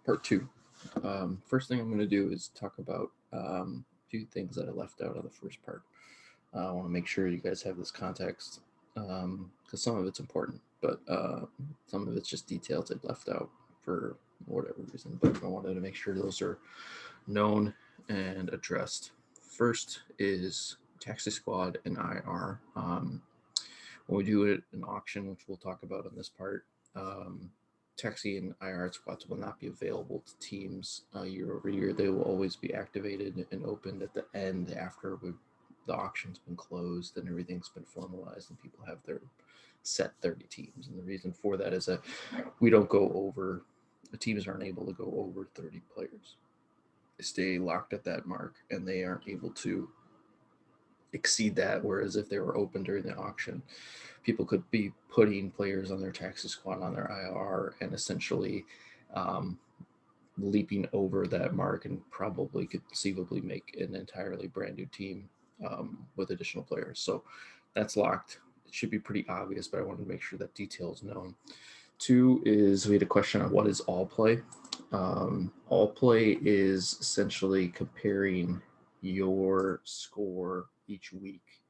part two. First thing I'm going to do is talk about a few things that I left out of the first part. I want to make sure you guys have this context because some of it's important, but some of it's just details I left out for whatever reason. But I wanted to make sure those are known and addressed. First is Taxi Squad and IR. When we do it an auction, which we'll talk about in this part, um, Taxi and IR squads will not be available to teams year over year. They will always be activated and opened at the end after the auction's been closed and everything's been formalized and people have their set 30 teams. And the reason for that is that we don't go over, the teams aren't able to go over 30 players. They stay locked at that mark and they aren't able to exceed that. Whereas if they were open during the auction, people could be putting players on their taxi squad on their IR and essentially um, leaping over that mark and probably could conceivably make an entirely brand new team with additional players. So that's locked. It should be pretty obvious, but I wanted to make sure that detail is known. Two is we had a question on what is all play. All play is essentially comparing your score each week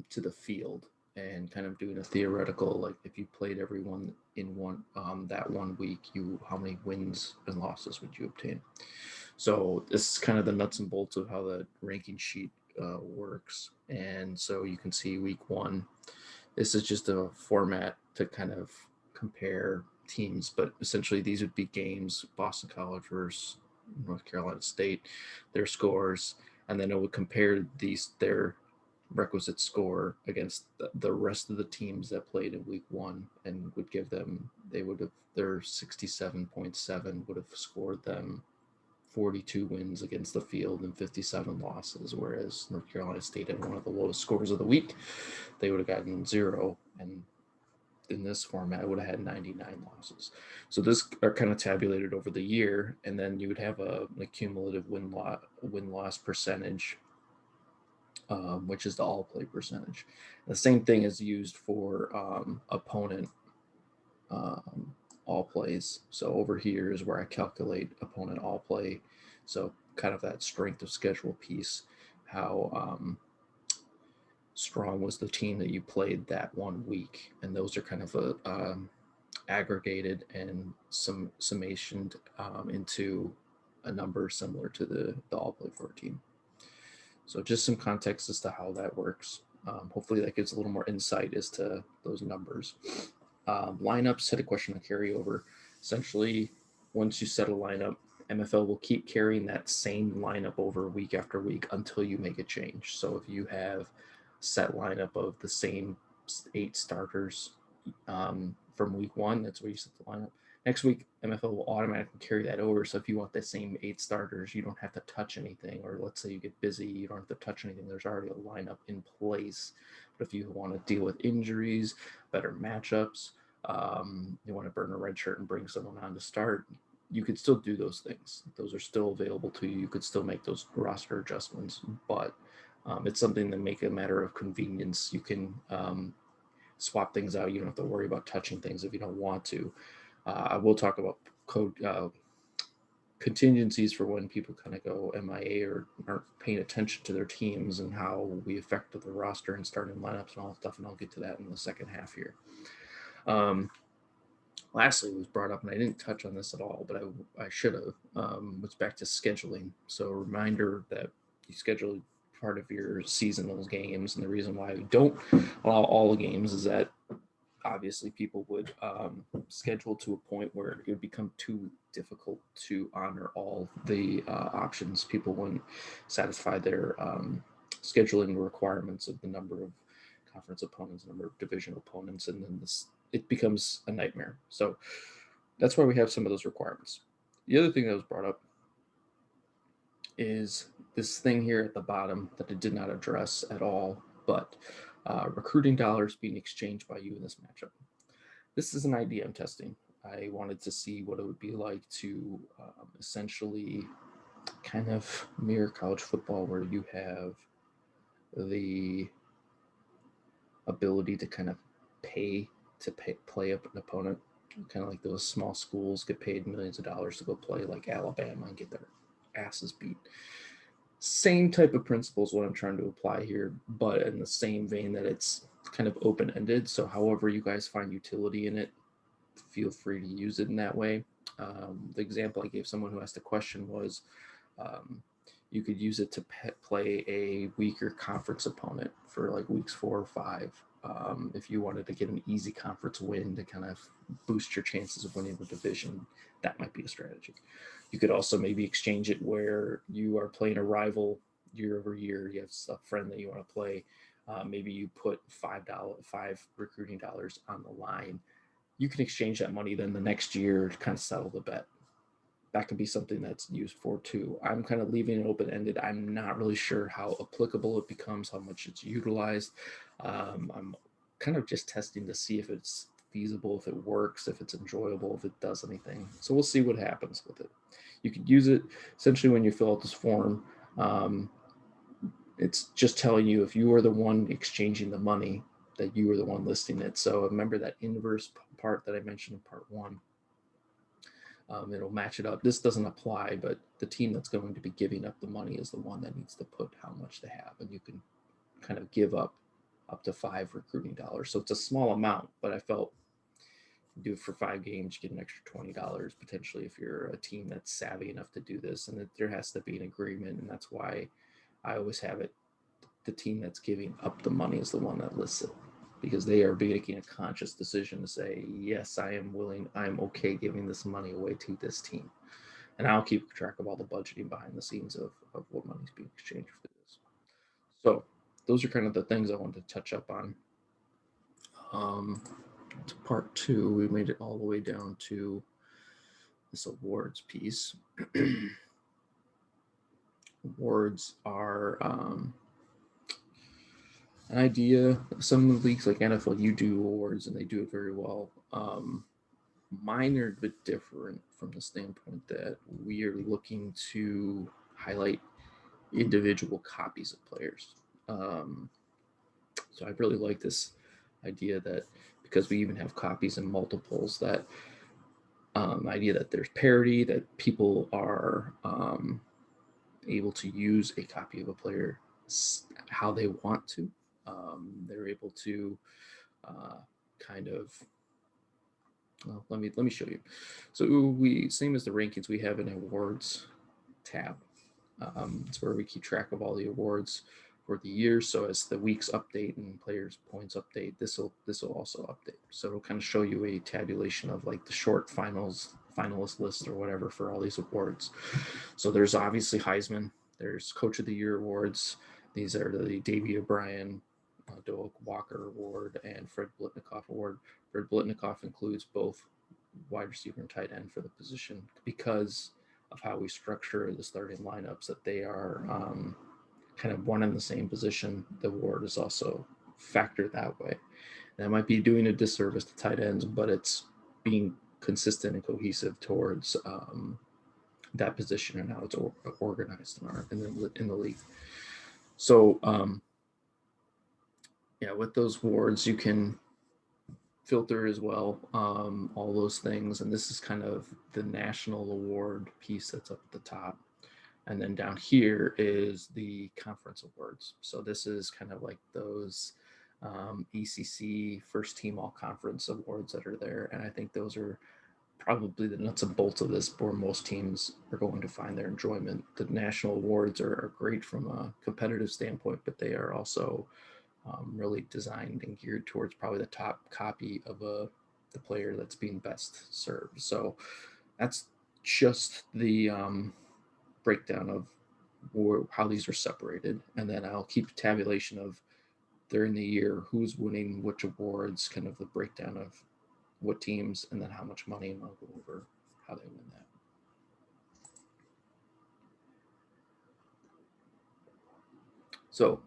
to the field and kind of doing a theoretical, like if you played everyone in one that one week, you how many wins and losses would you obtain? So this is kind of the nuts and bolts of how the ranking sheet works. And so you can see week one. This is just a format to kind of compare teams, but essentially these would be games: Boston College versus North Carolina State, their scores, and then it would compare their requisite score against the rest of the teams that played in week one and would give them, they would have, their 67.7 would have scored them 42 wins against the field and 57 losses, whereas North Carolina State had one of the lowest scores of the week. They would have gotten zero, and in this format would have had 99 losses. So this are kind of tabulated over the year, and then you would have a cumulative win loss percentage, which is the all play percentage. The same thing is used for opponent um, all plays. So over here is where I calculate opponent all play. So kind of that strength of schedule piece, how strong was the team that you played that one week, and those are kind of aggregated and summationed into a number similar to the all play for a team. So just some context as to how that works. Hopefully that gives a little more insight as to those numbers. Lineups had a question on carryover. Essentially, once you set a lineup, MFL will keep carrying that same lineup over week after week until you make a change. So if you have set lineup of the same 8 starters from week one, that's where you set the lineup. Next week, MFL will automatically carry that over. So if you want the same 8 starters, you don't have to touch anything. Or let's say you get busy, you don't have to touch anything. There's already a lineup in place. But if you want to deal with injuries, better matchups, you want to burn a red shirt and bring someone on to start, you could still do those things. Those are still available to you. You could still make those roster adjustments, but it's something that make a matter of convenience. You can swap things out. You don't have to worry about touching things if you don't want to. I will talk about code contingencies for when people kind of go MIA or aren't paying attention to their teams and how we affect the roster and starting lineups and all that stuff. And I'll get to that in the second half here. Lastly, was brought up, and I didn't touch on this at all, but I should have, was back to scheduling. So a reminder that you schedule part of your seasonal games, and the reason why we don't allow all the games is that obviously people would schedule to a point where it would become too difficult to honor all the options. People wouldn't satisfy their scheduling requirements of the number of conference opponents, number of division opponents, and then it becomes a nightmare. So that's why we have some of those requirements. The other thing that was brought up is this thing here at the bottom that it did not address at all, but recruiting dollars being exchanged by you in this matchup. This is an idea I'm testing. I wanted to see what it would be like to essentially kind of mirror college football, where you have the ability to kind of play up an opponent. kind of like those small schools get paid millions of dollars to go play like Alabama and get their asses beat. Same type of principles what I'm trying to apply here, but in the same vein that it's kind of open ended. So, however you guys find utility in it, feel free to use it in that way. The example I gave someone who asked a question was um, you could use it to play a weaker conference opponent for like weeks 4 or 5. If you wanted to get an easy conference win to kind of boost your chances of winning the division, that might be a strategy. You could also maybe exchange it where you are playing a rival year over year. You have a friend that you want to play. Maybe you put five recruiting dollars on the line. You can exchange that money then the next year to kind of settle the bet. That could be something that's used for too. I'm kind of leaving it open ended. I'm not really sure how applicable it becomes, how much it's utilized. I'm kind of just testing to see if it's feasible, if it works, if it's enjoyable, if it does anything. So we'll see what happens with it. You can use it essentially when you fill out this form. Um, it's just telling you if you are the one exchanging the money, that you are the one listing it. So remember that inverse part that I mentioned in part one. It'll match it up. This doesn't apply, but the team that's going to be giving up the money is the one that needs to put how much they have, and you can kind of give up to 5 recruiting dollars. So it's a small amount, but I felt do it for 5 games, you get an extra $20 potentially if you're a team that's savvy enough to do this, and that there has to be an agreement, and that's why I always have it. The team that's giving up the money is the one that lists it because they are making a conscious decision to say, yes, I am willing, I'm okay giving this money away to this team. And I'll keep track of all the budgeting behind the scenes of what money's being exchanged for this. So those are kind of the things I wanted to touch up on. To part two, we made it all the way down to this awards piece. Awards are an idea. Some of the leagues like NFL, you do awards and they do it very well. Mine are a bit different from the standpoint that we are looking to highlight individual copies of players. Um, so I really like this idea that because we even have copies and multiples, that idea that there's parity, that people are able to use a copy of a player how they want to. They're able to uh, kind of well, let me show you. So we same as the rankings, we have an awards tab. It's where we keep track of all the awards for the year. So as the weeks update and players points update, this will also update. So it'll kind of show you a tabulation of like the short finalist list or whatever for all these awards. So there's obviously Heisman. There's Coach of the Year awards. These are the Davey O'Brien, Doak Walker Award, and Fred Blitnikoff Award. Fred Blitnikoff includes both wide receiver and tight end for the position because of how we structure the starting lineups, that they are kind of one in the same position. The award is also factored that way. That might be doing a disservice to tight ends, but it's being consistent and cohesive towards that position and how it's organized in the league. So yeah, with those awards, you can filter as well, all those things. And this is kind of the national award piece that's up at the top. And then down here is the conference awards. So this is kind of like those ECC first team all conference awards that are there. And I think those are probably the nuts and bolts of this where most teams are going to find their enjoyment. The national awards are great from a competitive standpoint, but they are also really designed and geared towards probably the top copy of the player that's being best served. So that's just the breakdown of how these are separated, and then I'll keep a tabulation of during the year who's winning which awards, kind of the breakdown of what teams, and then how much money, and I'll go over how they win that. So,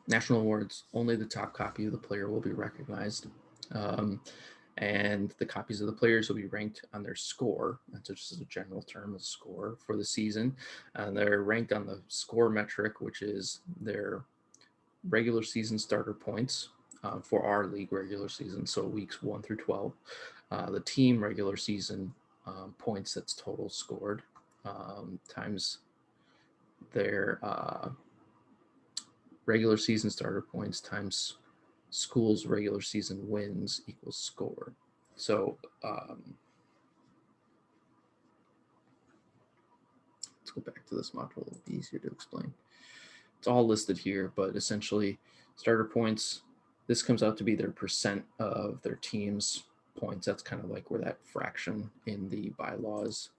national awards, only the top copy of the player will be recognized. Um, and the copies of the players will be ranked on their score. That's just a general term, a score for the season. And they're ranked on the score metric, which is their regular season starter points for our league regular season, so weeks 1 through 12. The team regular season points that's total scored times their regular season starter points times school's regular season wins equals score. So let's go back to this module. It'll be easier to explain. It's all listed here, but essentially starter points, this comes out to be their percent of their team's points. That's kind of like where that fraction in the bylaws,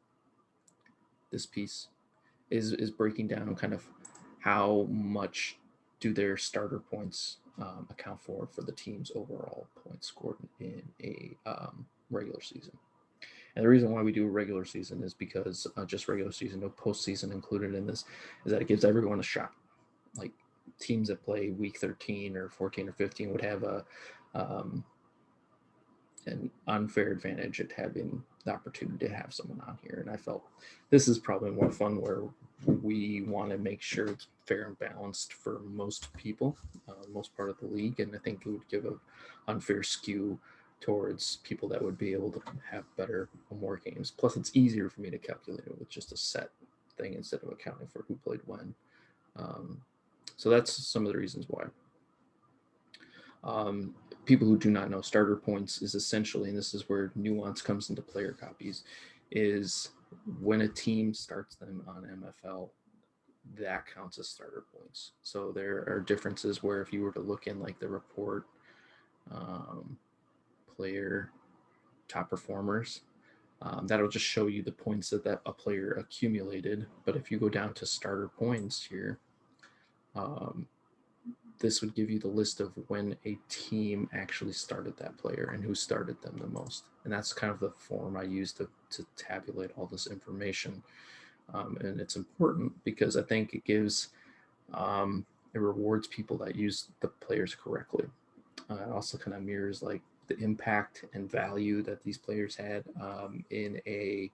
this piece is breaking down kind of how much do their starter points account for the team's overall points scored in a regular season. And the reason why we do a regular season is because just regular season, no postseason included in this, is that it gives everyone a shot. Like teams that play week 13 or 14 or 15 would have an unfair advantage at having the opportunity to have someone on here. And I felt this is probably more fun where we want to make sure it's fair and balanced for most people, most part of the league. And I think it would give an unfair skew towards people that would be able to have better or more games. Plus, it's easier for me to calculate it with just a set thing instead of accounting for who played when. So that's some of the reasons why. People who do not know, starter points is essentially, and this is where nuance comes into player copies, is when a team starts them on MFL, that counts as starter points. So there are differences where if you were to look in like the report, player top performers, that'll just show you the points that a player accumulated. But if you go down to starter points here, this would give you the list of when a team actually started that player and who started them the most. And that's kind of the form I use to tabulate all this information. And it's important because I think it gives, it rewards people that use the players correctly. It also kind of mirrors like the impact and value that these players had in a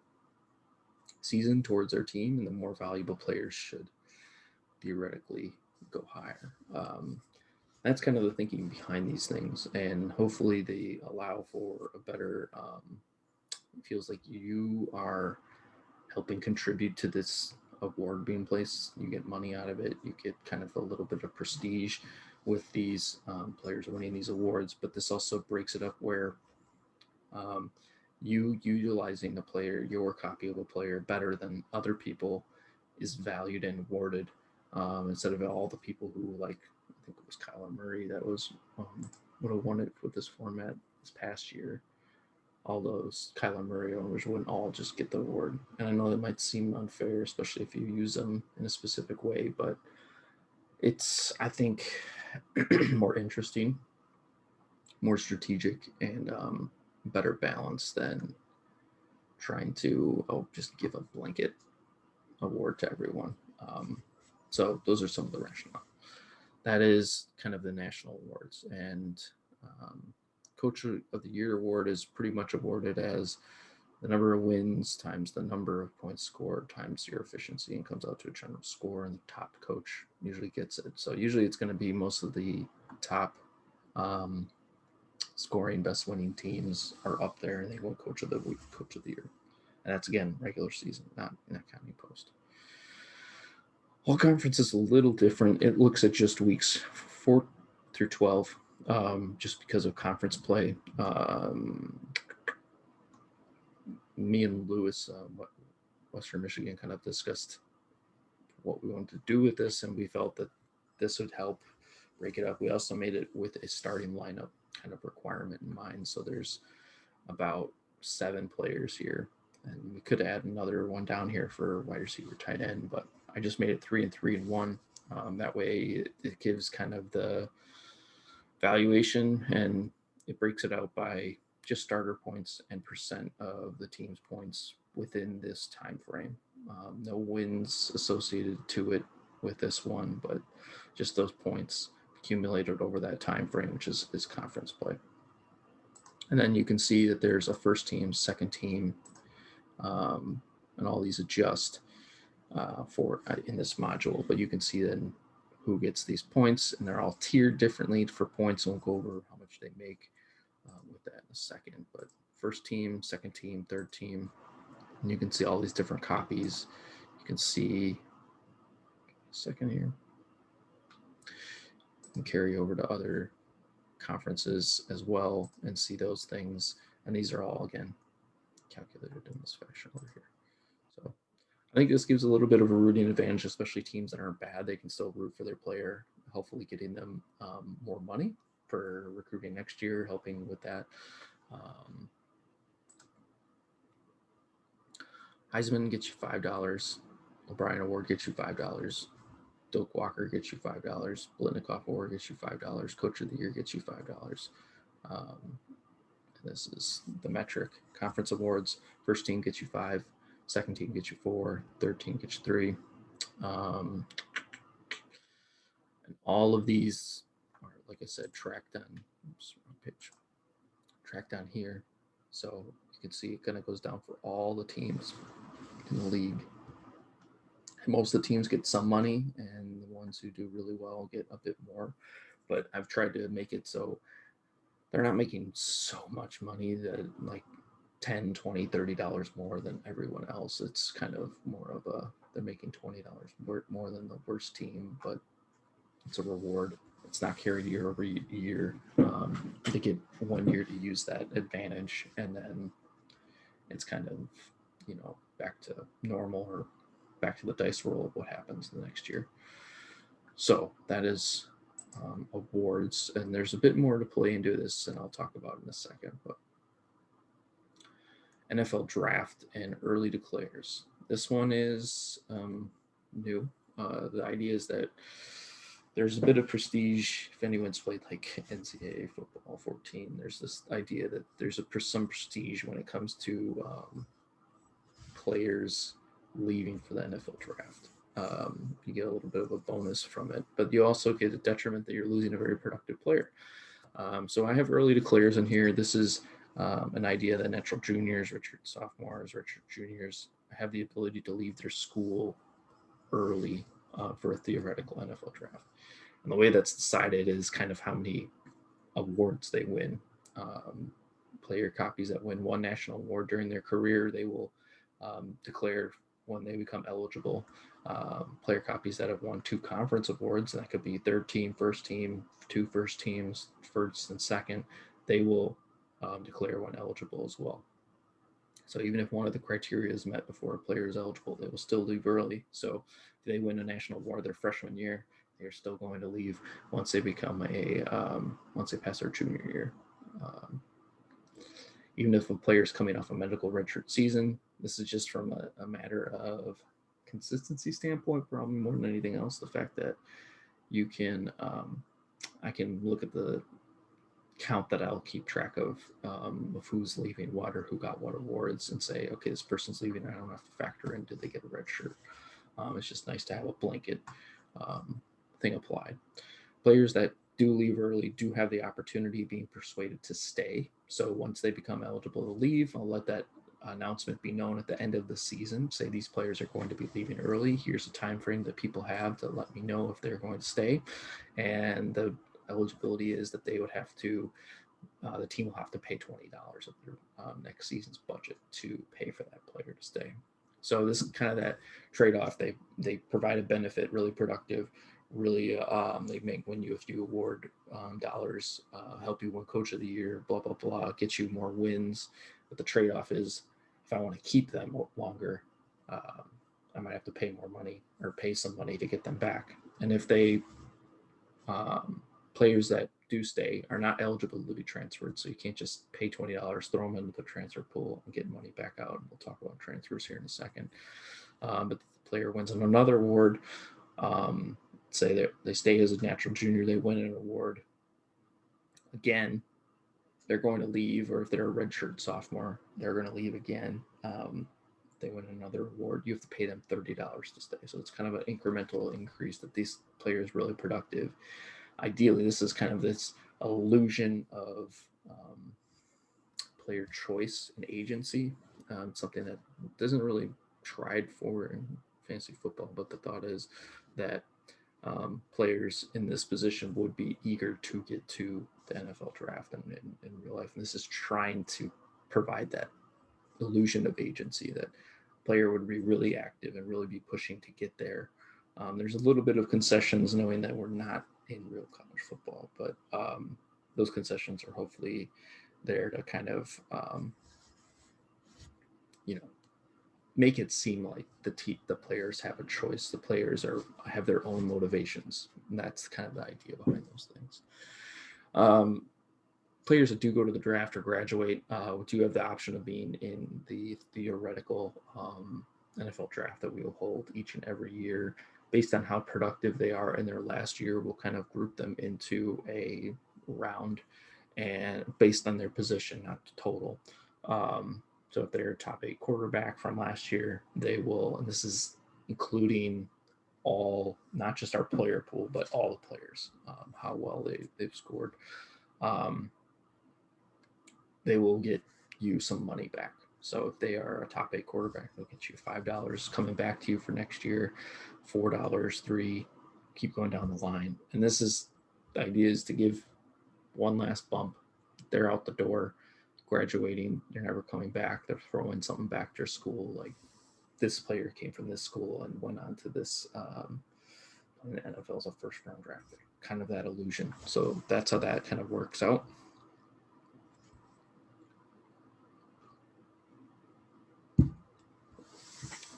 season towards their team, and the more valuable players should theoretically go higher. That's kind of the thinking behind these things, and hopefully they allow for a better. It feels like you are helping contribute to this award being placed. You get money out of it. You get kind of a little bit of prestige with these players winning these awards, but this also breaks it up where you utilizing a player, your copy of a player better than other people is valued and awarded instead of all the people who, like, I think it was Kyler Murray that was would have won it with this format this past year. All those Kyler Murray owners wouldn't all just get the award. And I know it might seem unfair, especially if you use them in a specific way, but it's, I think, more interesting, more strategic, and better balance than trying to just give a blanket award to everyone. So those are some of the rationale. That is kind of the national awards, and Coach of the Year award is pretty much awarded as the number of wins times the number of points scored times your efficiency, and comes out to a general score, and the top coach usually gets it. So usually it's going to be most of the top scoring, best winning teams are up there, and they win Coach of the Week, Coach of the Year. And that's, again, regular season, not counting post. All conference is a little different. It looks at just weeks 4 through 12, just because of conference play. Me and Lewis, Western Michigan, kind of discussed what we wanted to do with this, and we felt that this would help break it up. We also made it with a starting lineup kind of requirement in mind. So there's about 7 players here, and we could add another one down here for wide receiver, tight end, but I just made it 3 and 3 and 1. That way it gives kind of the valuation, and it breaks it out by just starter points and percent of the team's points within this time frame. No wins associated to it with this one, but just those points accumulated over that time frame, which is conference play. And then you can see that there's a first team, second team, and all these adjust for in this module. But you can see then who gets these points, and they're all tiered differently for points. We'll go over how much they make with that in a second. But first team, second team, third team, and you can see all these different copies. You can see second here. You can carry over to other conferences as well and see those things. And these are all, again, calculated in this fashion over here. So I think this gives a little bit of a rooting advantage, especially teams that aren't bad. They can still root for their player, hopefully getting them more money for recruiting next year, helping with that. Heisman gets you $5. O'Brien Award gets you $5. Doak Walker gets you $5. Blitnikoff Award gets you $5. Coach of the Year gets you $5. This is the metric. Conference awards. First team gets you 5. Second team gets you 4. Third team gets you 3. And all of these are, like I said, tracked on. Oops, wrong page. Tracked on here. So you can see it kind of goes down for all the teams in the league. And most of the teams get some money, and the ones who do really well get a bit more. But I've tried to make it so they're not making so much money that like $10, $20, $30 more than everyone else. It's kind of more of a, they're making $20 more than the worst team, but it's a reward. It's not carried year over year. They get 1 year to use that advantage, and then it's kind of, back to normal or back to the dice roll of what happens the next year. So that is awards, and there's a bit more to play into this, and I'll talk about in a second. But NFL draft and early declares. This one is new. The idea is that there's a bit of prestige. If anyone's played like NCAA football 14, there's this idea that there's some prestige when it comes to players leaving for the NFL draft. You get a little bit of a bonus from it, but you also get a detriment that you're losing a very productive player. So I have early declares in here. This is an idea that natural juniors, redshirt sophomores, redshirt juniors have the ability to leave their school early for a theoretical NFL draft. And the way that's decided is kind of how many awards they win. Player copies that win one national award during their career, they will declare when they become eligible. Player copies that have won 2 conference awards, and that could be third team, first team, 2 first teams, first and second, they will declare when eligible as well. So even if one of the criteria is met before a player is eligible, they will still leave early. So if they win a national award their freshman year, they're still going to leave once they become once they pass their junior year. Even if a player is coming off a medical redshirt season, this is just from a matter of consistency standpoint, probably more than anything else. The fact that you can, I can look at the count that I'll keep track of who's leaving what or who got what awards and say, okay, this person's leaving. I don't have to factor in, did they get a red shirt? It's just nice to have a blanket thing applied. Players that do leave early do have the opportunity of being persuaded to stay. So once they become eligible to leave, I'll let that announcement be known at the end of the season. Say these players are going to be leaving early. Here's a time frame that people have to let me know if they're going to stay. And the eligibility is that they would have to, the team will have to pay $20 of their next season's budget to pay for that player to stay. So this is kind of that trade-off. They provide a benefit, really productive, really they make win you a few award dollars, help you win coach of the year, blah, blah, blah, get you more wins. But the trade-off is if I want to keep them longer, I might have to pay more money or pay some money to get them back. And if they players that do stay are not eligible to be transferred, so you can't just pay $20, throw them into the transfer pool, and get money back out. We'll talk about transfers here in a second. But the player wins another award. Say that they stay as a natural junior, they win an award. Again, they're going to leave, or if they're a redshirt sophomore, they're going to leave again. They win another award, you have to pay them $30 to stay. So it's kind of an incremental increase that these players really productive. Ideally, this is kind of this illusion of player choice and agency, something that doesn't really tried for in fantasy football, but the thought is that players in this position would be eager to get to the NFL draft in real life. And this is trying to provide that illusion of agency, that player would be really active and really be pushing to get there. There's a little bit of concessions knowing that we're not in real college football, but those concessions are hopefully there to kind of, you know, make it seem like the players have a choice. The players have their own motivations. And that's kind of the idea behind those things. Players that do go to the draft or graduate do have the option of being in the theoretical NFL draft that we will hold each and every year. Based on how productive they are in their last year, we'll kind of group them into a round, and based on their position, not total. So if they're a top 8 quarterback from last year, they will, and this is including all, not just our player pool, but all the players, how well they've scored. They will get you some money back. So if they are a top 8 quarterback, they'll get you $5 coming back to you for next year, $4, $3, keep going down the line. And this is, the idea is to give one last bump. They're out the door, graduating, they're never coming back. They're throwing something back to their school, like this player came from this school and went on to this the NFL is a first round draft pick, kind of that illusion. So that's how that kind of works out.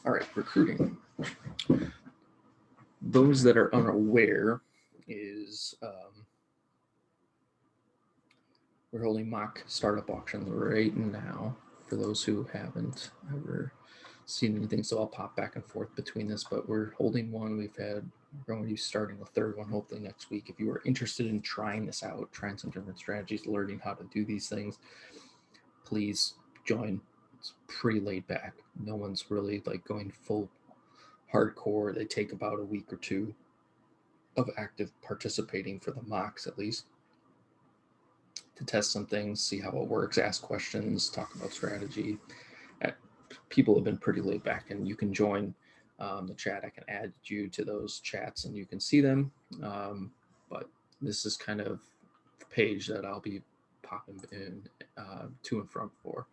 All right, recruiting. Those that are unaware is we're holding mock startup auctions right now for those who haven't ever seen anything. So I'll pop back and forth between this, but we're holding one. We're going to be starting a third one hopefully next week. If you are interested in trying this out, trying some different strategies, learning how to do these things, please join. It's pretty laid back. No one's really like going full hardcore. They take about a week or two of active participating for the mocks, at least, to test some things, see how it works, ask questions, talk about strategy. People have been pretty laid back, and you can join the chat. I can add you to those chats and you can see them. But this is kind of the page that I'll be popping in to and from for.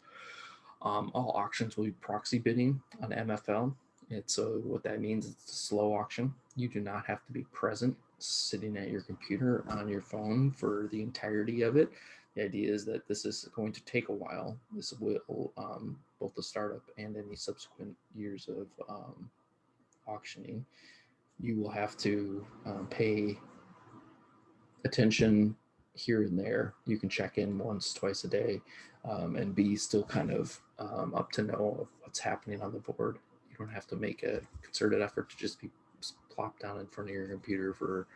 All auctions will be proxy bidding on MFL. And so what that means is it's a slow auction. You do not have to be present sitting at your computer on your phone for the entirety of it. The idea is that this is going to take a while. This will, both the startup and any subsequent years of auctioning, you will have to pay attention here and there. You can check in once, twice a day, and be still kind of up to know of what's happening on the board. You don't have to make a concerted effort to just be plopped down in front of your computer for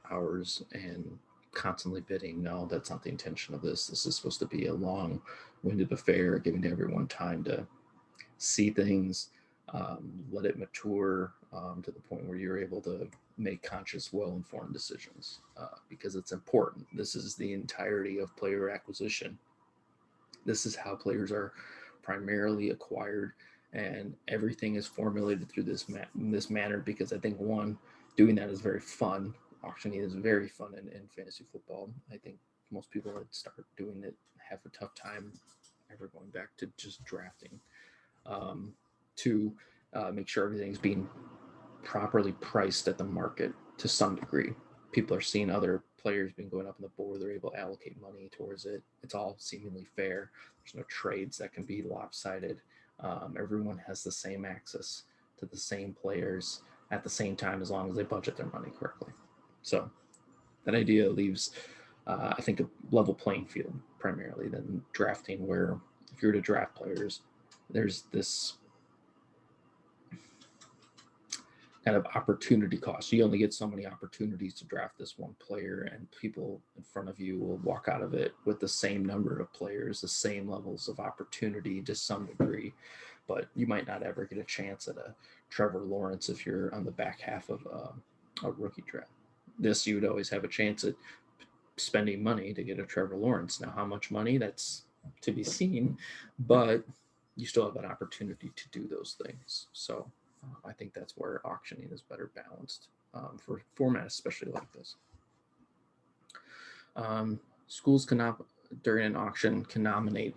hours and constantly bidding. No, that's not the intention of this. This is supposed to be a long-winded affair, giving everyone time to see things, let it mature to the point where you're able to make conscious, well-informed decisions, because it's important. This is the entirety of player acquisition. This is how players are primarily acquired, and everything is formulated through this manner, because I think, one, doing that is very fun. Auctioning is very fun in fantasy football. I think most people that start doing it have a tough time ever going back to just drafting. To make sure everything's being properly priced at the market to some degree. People are seeing other players being going up on the board. They're able to allocate money towards it. It's all seemingly fair. There's no trades that can be lopsided. Everyone has the same access to the same players at the same time, as long as they budget their money correctly. So that idea leaves, I think, a level playing field primarily than drafting, where if you were to draft players, there's this kind of opportunity cost. You only get so many opportunities to draft this one player, and people in front of you will walk out of it with the same number of players, the same levels of opportunity to some degree, but you might not ever get a chance at a Trevor Lawrence if you're on the back half of a rookie draft. This, you would always have a chance at spending money to get a Trevor Lawrence. Now, how much money, that's to be seen, but you still have an opportunity to do those things. So I think that's where auctioning is better balanced. for formats, especially like this. Schools during an auction can nominate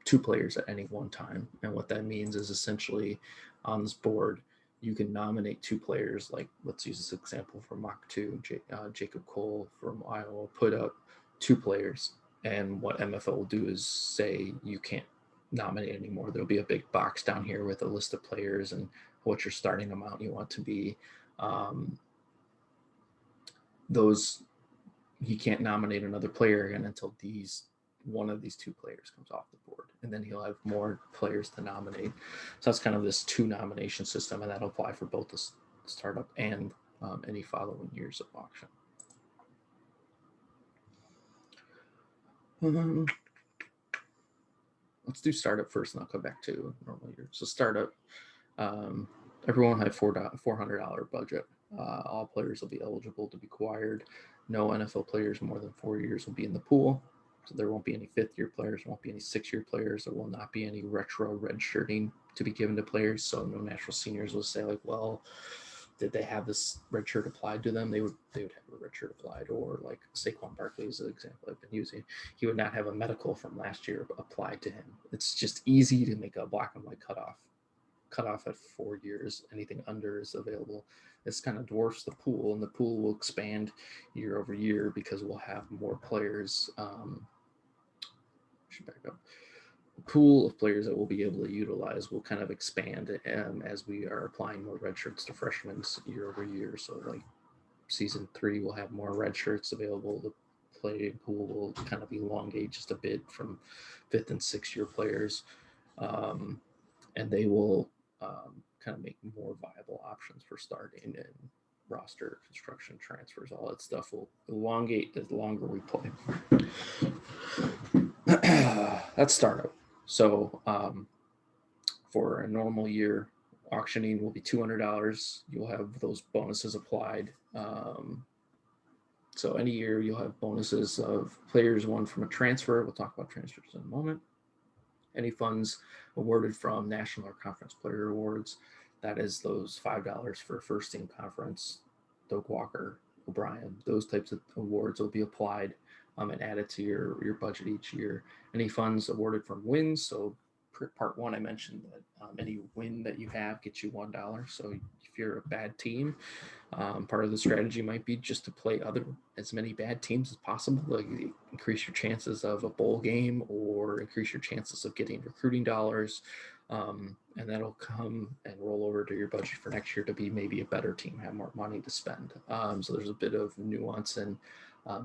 two players at any one time, and what that means is essentially on this board you can nominate two players. Like, let's use this example for Mach 2. Jacob Cole from Iowa put up two players, and what MFL will do is say you can't nominate anymore. There'll be a big box down here with a list of players and what your starting amount you want to be. Those he can't nominate another player again until one of these two players comes off the board, and then he'll have more players to nominate. So that's kind of this two nomination system, and that'll apply for both the startup and any following years of auction. Let's do startup first, and I'll come back to normal year. So startup, everyone will have $400 budget. All players will be eligible to be acquired. No NFL players more than 4 years will be in the pool. So there won't be any fifth-year players, there won't be any six-year players. There will not be any retro redshirting to be given to players. So no natural seniors will say like, well, did they have this red shirt applied to them? They would have a red shirt applied. Or like Saquon Barkley is an example I've been using. He would not have a medical from last year applied to him. It's just easy to make a black and white cutoff at 4 years. Anything under is available. This kind of dwarfs the pool, and the pool will expand year over year because we'll have more players. Should back up. The pool of players that we'll be able to utilize will kind of expand as we are applying more red shirts to freshmen year over year. So like season 3, we'll have more red shirts available. The play pool will kind of elongate just a bit from 5th and 6th year players. And they will kind of make more viable options for starting, and roster construction, transfers, all that stuff will elongate the longer we play. That's startup. So for a normal year, auctioning will be $200. You'll have those bonuses applied. So any year you'll have bonuses of players won from a transfer. We'll talk about transfers in a moment. Any funds awarded from National or Conference Player Awards, that is those $5 for first team conference, Doak Walker, O'Brien, those types of awards will be applied and added to your budget each year. Any funds awarded from wins, so part 1 I mentioned that any win that you have gets you $1. So if you're a bad team, part of the strategy might be just to play as many bad teams as possible, like increase your chances of a bowl game or increase your chances of getting recruiting dollars, and that'll come and roll over to your budget for next year to be maybe a better team, have more money to spend. So there's a bit of nuance and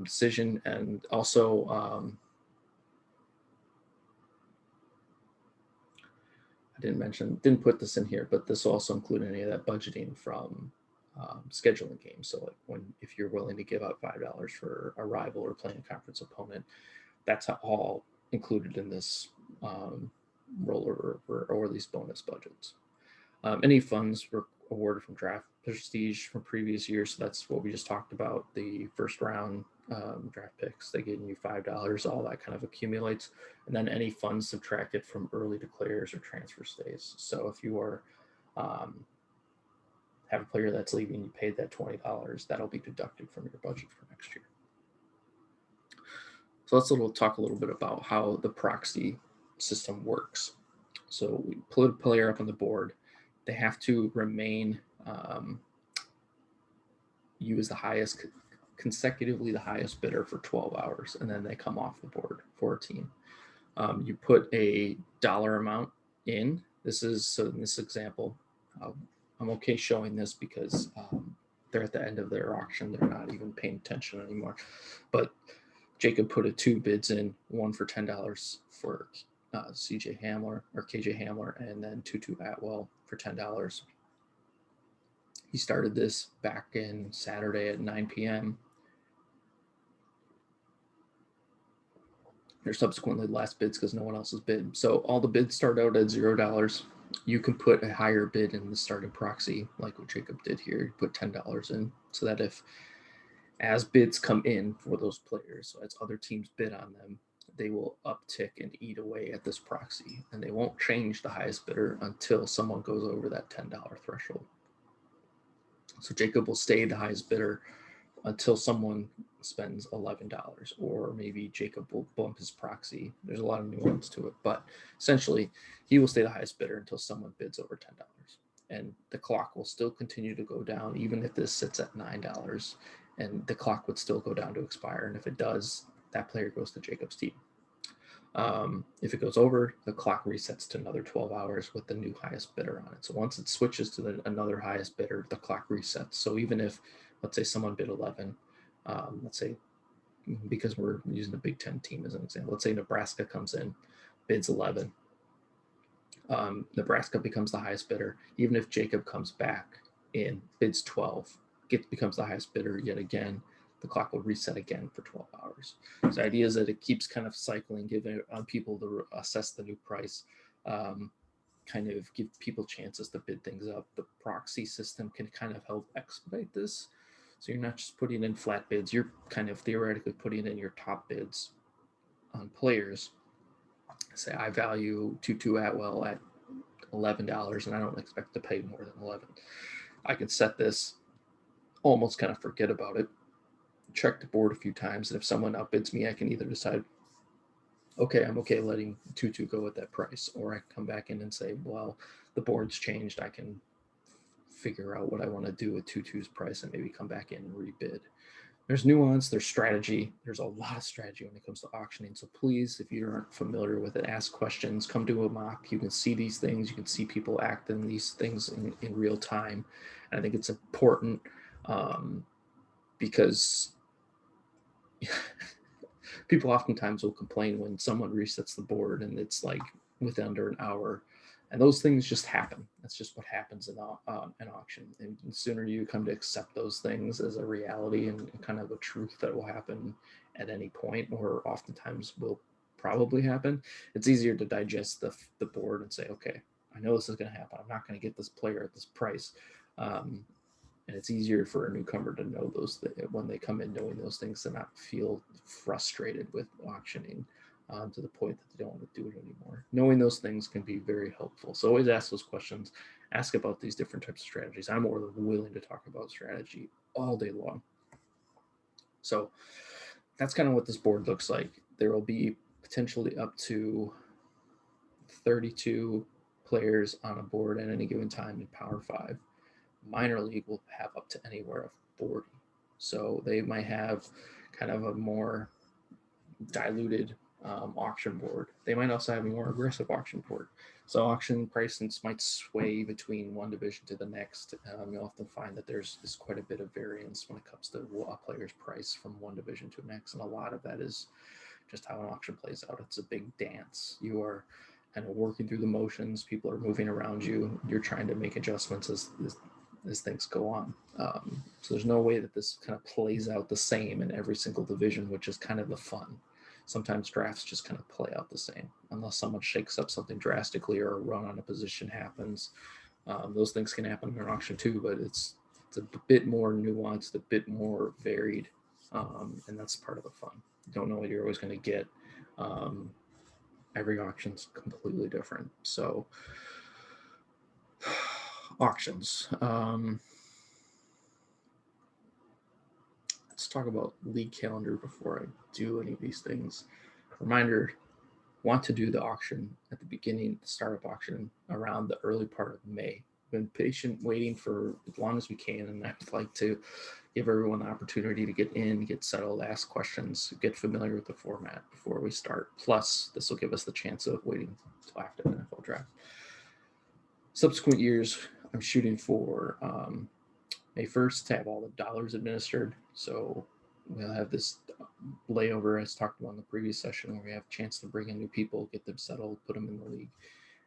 decision, and also I didn't put this in here, but this will also include any of that budgeting from scheduling games. So like if you're willing to give out $5 for a rival or playing a conference opponent, that's all included in this rollover or these bonus budgets. Any funds were awarded from draft prestige from previous years. So that's what we just talked about. The first round draft picks, they give you $5, all that kind of accumulates. And then any funds subtracted from early declares or transfer stays. So if you are have a player that's leaving, you paid that $20, that'll be deducted from your budget for next year. So let's talk a little bit about how the proxy system works. So we put a player up on the board. They have to remain you as consecutively the highest bidder for 12 hours, and then they come off the board for a team. You put a dollar amount in. So in this example, I'm okay showing this because they're at the end of their auction. They're not even paying attention anymore. But Jacob put 2 bids in, one for $10 for KJ Hamler, and then Tutu Atwell for $10. He started this back in Saturday at 9 p.m. They're subsequently last bids because no one else has bid. So all the bids start out at $0. You can put a higher bid in the starting proxy, like what Jacob did here. You put $10 in, so that as bids come in for those players, so as other teams bid on them, they will uptick and eat away at this proxy, and they won't change the highest bidder until someone goes over that $10 threshold. So Jacob will stay the highest bidder until someone spends $11, or maybe Jacob will bump his proxy. There's a lot of nuance to it, but essentially he will stay the highest bidder until someone bids over $10. And the clock will still continue to go down, even if this sits at $9, and the clock would still go down to expire. And if it does, that player goes to Jacob's team. If it goes over, the clock resets to another 12 hours with the new highest bidder on it. So once it switches to another highest bidder, the clock resets. So even if, let's say, someone bid 11, let's say, because we're using the Big Ten team as an example, let's say Nebraska comes in, bids 11. Nebraska becomes the highest bidder. Even if Jacob comes back in, bids 12, becomes the highest bidder yet again, the clock will reset again for 12 hours. So the idea is that it keeps kind of cycling, giving people to assess the new price, kind of give people chances to bid things up. The proxy system can kind of help expedite this. So you're not just putting in flat bids, you're kind of theoretically putting in your top bids on players. Say I value Tutu Atwell at $11 and I don't expect to pay more than 11. I can set this, almost kind of forget about it, check the board a few times, and if someone outbids me, I can either decide, okay, I'm okay letting Tutu go at that price, or I can come back in and say, well, the board's changed, I can figure out what I want to do with Tutu's price and maybe come back in and rebid. There's nuance, there's strategy. There's a lot of strategy when it comes to auctioning. So please, if you aren't familiar with it, ask questions, come to a mock. You can see these things. You can see people act in these things in real time. And I think it's important because people oftentimes will complain when someone resets the board and it's like within under an hour. And those things just happen. That's just what happens in an auction. And the sooner you come to accept those things as a reality and kind of a truth that will happen at any point, or oftentimes will probably happen, it's easier to digest the board and say, okay, I know this is going to happen. I'm not going to get this player at this price. And it's easier for a newcomer to know those when they come in knowing those things, to not feel frustrated with auctioning to the point that they don't want to do it anymore. Knowing those things can be very helpful. So always ask those questions. Ask about these different types of strategies. I'm more than willing to talk about strategy all day long. So that's kind of what this board looks like. There will be potentially up to 32 players on a board at any given time in Power 5. Minor league will have up to anywhere of 40. So they might have kind of a more diluted auction board. They might also have a more aggressive auction board. So auction prices might sway between one division to the next. You'll often find that there's quite a bit of variance when it comes to a player's price from one division to the next. And a lot of that is just how an auction plays out. It's a big dance. You are kind of working through the motions. People are moving around you. You're trying to make adjustments as things go on. So there's no way that this kind of plays out the same in every single division, which is kind of the fun. Sometimes drafts just kind of play out the same, unless someone shakes up something drastically or a run on a position happens. Those things can happen in an auction too, but it's a bit more nuanced, a bit more varied, and that's part of the fun. You don't know what you're always going to get. Every auction's completely different. So auctions. Let's talk about league calendar before I do any of these things. Reminder, want to do the auction at the beginning, the startup auction around the early part of May. Been patient, waiting for as long as we can, and I'd like to give everyone the opportunity to get in, get settled, ask questions, get familiar with the format before we start. Plus, this will give us the chance of waiting until after the NFL draft. Subsequent years, I'm shooting for May 1st to have all the dollars administered. So we'll have this layover, as talked about in the previous session, where we have a chance to bring in new people, get them settled, put them in the league,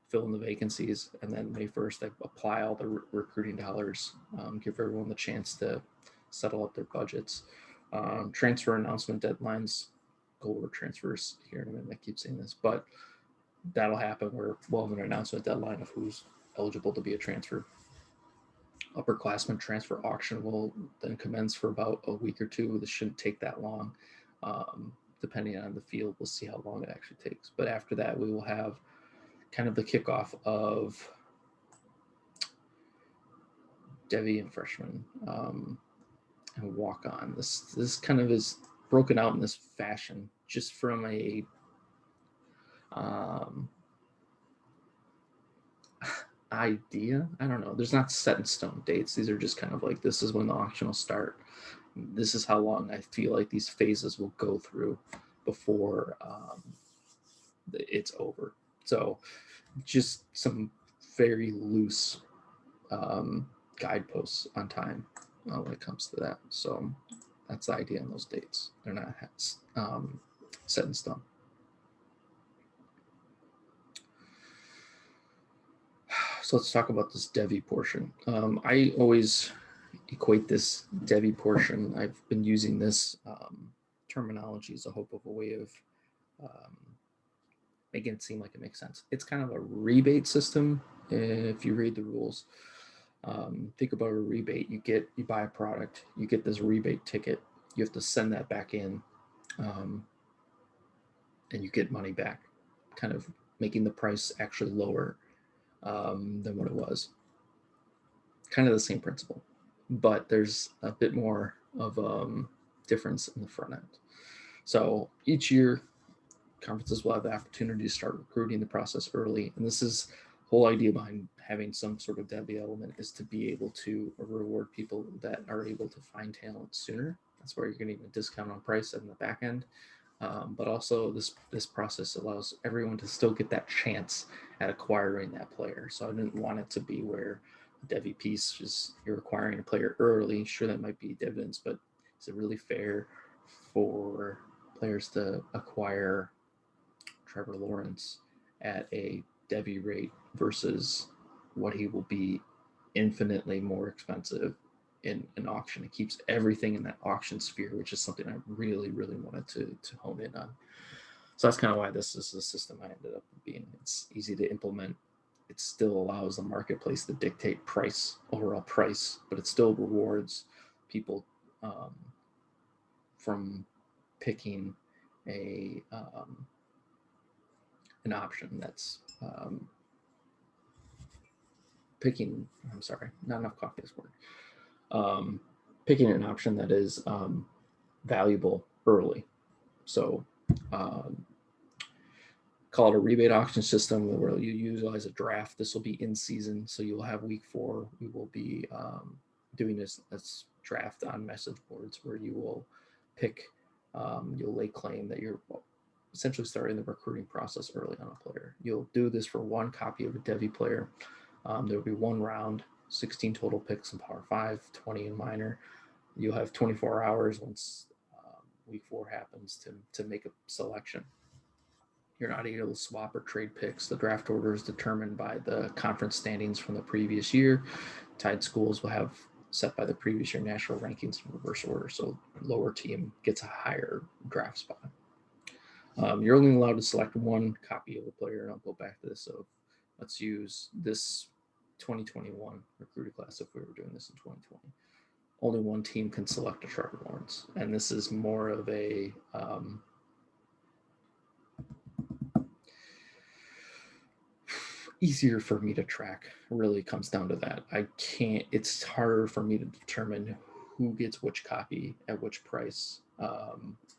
fill in the vacancies. And then May 1st, I apply all the recruiting dollars, give everyone the chance to settle up their budgets. Transfer announcement deadlines, go over transfers here in a minute. I keep saying this, but that'll happen where we'll have an announcement deadline of who's eligible to be a transfer. Upperclassmen transfer auction will then commence for about a week or two. This shouldn't take that long. Depending on the field, we'll see how long it actually takes. But after that, we will have kind of the kickoff of Devi and freshman, and walk on. This kind of is broken out in this fashion, just from a um, idea. I don't know. There's not set in stone dates. These are just kind of like, this is when the auction will start. This is how long I feel like these phases will go through before it's over. So just some very loose guideposts on time when it comes to that. So that's the idea on those dates. They're not set in stone. So let's talk about this Devi portion. I always equate this Devi portion. I've been using this terminology as a hope of a way of making it seem like it makes sense. It's kind of a rebate system. If you read the rules, think about a rebate. You buy a product, you get this rebate ticket. You have to send that back in, and you get money back, kind of making the price actually lower than what it was. Kind of the same principle, but there's a bit more of difference in the front end. So each year, conferences will have the opportunity to start recruiting the process early, and this is the whole idea behind having some sort of Devi element, is to be able to reward people that are able to find talent sooner. That's where you're getting a discount on price in the back end. But also this process allows everyone to still get that chance at acquiring that player. So I didn't want it to be where the Devi piece is you're acquiring a player early. Sure, that might be dividends, but is it really fair for players to acquire Trevor Lawrence at a Devi rate versus what he will be infinitely more expensive in an auction? It keeps everything in that auction sphere, which is something I really, really wanted to hone in on. So that's kind of why this is the system I ended up being. It's easy to implement. It still allows the marketplace to dictate price, overall price, but it still rewards people from picking an option that's picking. I'm sorry, not enough coffee this morning. Picking an option that is valuable early. So call it a rebate auction system where you utilize a draft. This will be in season, so you'll have week 4. We will be doing this draft on message boards where you will pick, you'll lay claim that you're essentially starting the recruiting process early on a player. You'll do this for one copy of a Devi player. There will be one round, 16 total picks in Power 5, 20 in minor. You'll have 24 hours once week 4 happens to make a selection. You're not able to swap or trade picks. The draft order is determined by the conference standings from the previous year. Tied schools will have set by the previous year national rankings in reverse order, so lower team gets a higher draft spot. You're only allowed to select one copy of a player, and I'll go back to this. So let's use this 2021 recruited class if we were doing this in 2020. Only one team can select a Trevor Lawrence, and this is more of a easier for me to track. Really comes down to that. It's harder for me to determine who gets which copy at which price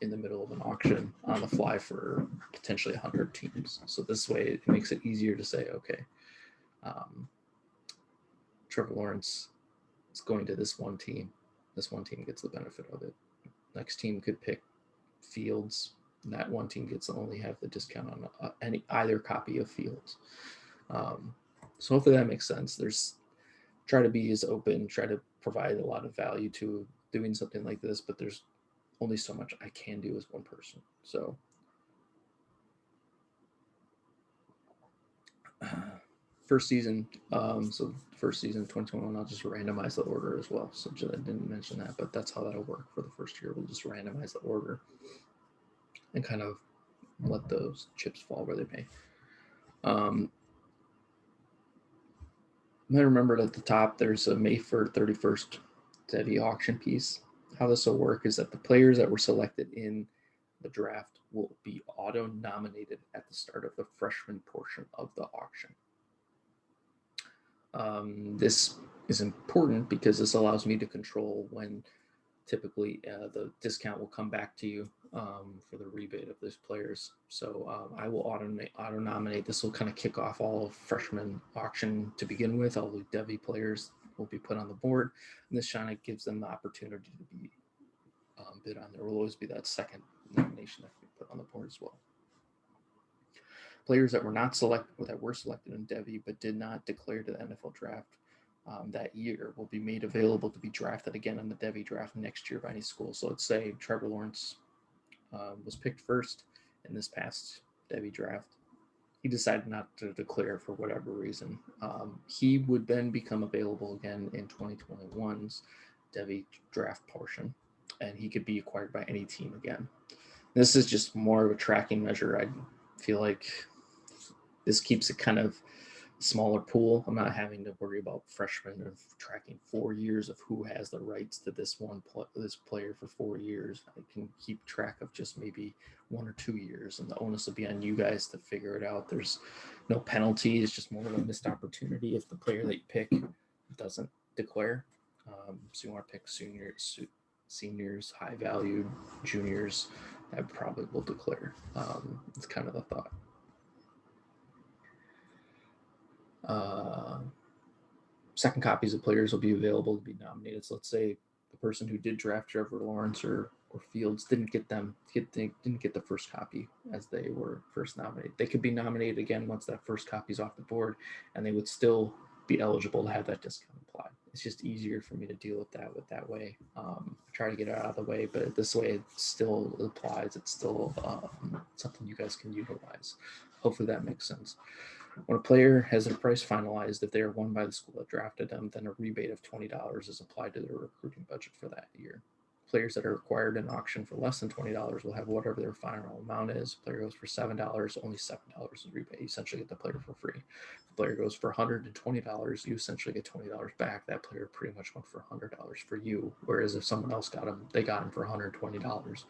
in the middle of an auction on the fly for potentially 100 teams. So this way it makes it easier to say, okay, Trevor Lawrence is going to this one team. This one team gets the benefit of it. Next team could pick Fields. And that one team gets to only have the discount on either copy of Fields. So hopefully that makes sense. Try to be as open, try to provide a lot of value to doing something like this, but there's only so much I can do as one person. So first season, first season 2021, I'll just randomize the order as well. So I didn't mention that, but that's how that'll work for the first year. We'll just randomize the order and kind of let those chips fall where they may. You might remember at the top, there's a May 31st Devi auction piece. How this will work is that the players that were selected in the draft will be auto-nominated at the start of the freshman portion of the auction. This is important because this allows me to control when typically the discount will come back to you for the rebate of those players. So I will auto nominate. This will kind of kick off all of freshman auction to begin with. All the Devi players will be put on the board, and this kind of gives them the opportunity to be bid on. There will always be that second nomination that can be put on the board as well. Players that were selected in Devi but did not declare to the NFL draft that year will be made available to be drafted again in the Devi draft next year by any school. So let's say Trevor Lawrence was picked first in this past Devi draft. He decided not to declare for whatever reason. He would then become available again in 2021's Devi draft portion, and he could be acquired by any team again. This is just more of a tracking measure. I feel like this keeps it kind of smaller pool. I'm not having to worry about freshmen of tracking 4 years of who has the rights to this this player for 4 years. I can keep track of just maybe 1 or 2 years, and the onus will be on you guys to figure it out. There's no penalty. It's just more of a missed opportunity if the player that you pick doesn't declare. So you want to pick seniors, high valued juniors that probably will declare. It's kind of the thought. Second copies of players will be available to be nominated. So let's say the person who did draft Trevor Lawrence or Fields didn't get the first copy as they were first nominated. They could be nominated again once that first copy is off the board, and they would still be eligible to have that discount applied. It's just easier for me to deal with that way. I try to get it out of the way, but this way it still applies. It's still something you guys can utilize. Hopefully that makes sense. When a player has their price finalized, if they are won by the school that drafted them, then a rebate of $20 is applied to their recruiting budget for that year. Players that are acquired in auction for less than $20 will have whatever their final amount is. If the player goes for $7, only $7 is rebate. You essentially get the player for free. If the player goes for $120, you essentially get $20 back. That player pretty much went for $100 for you. Whereas if someone else got him, they got him for $120.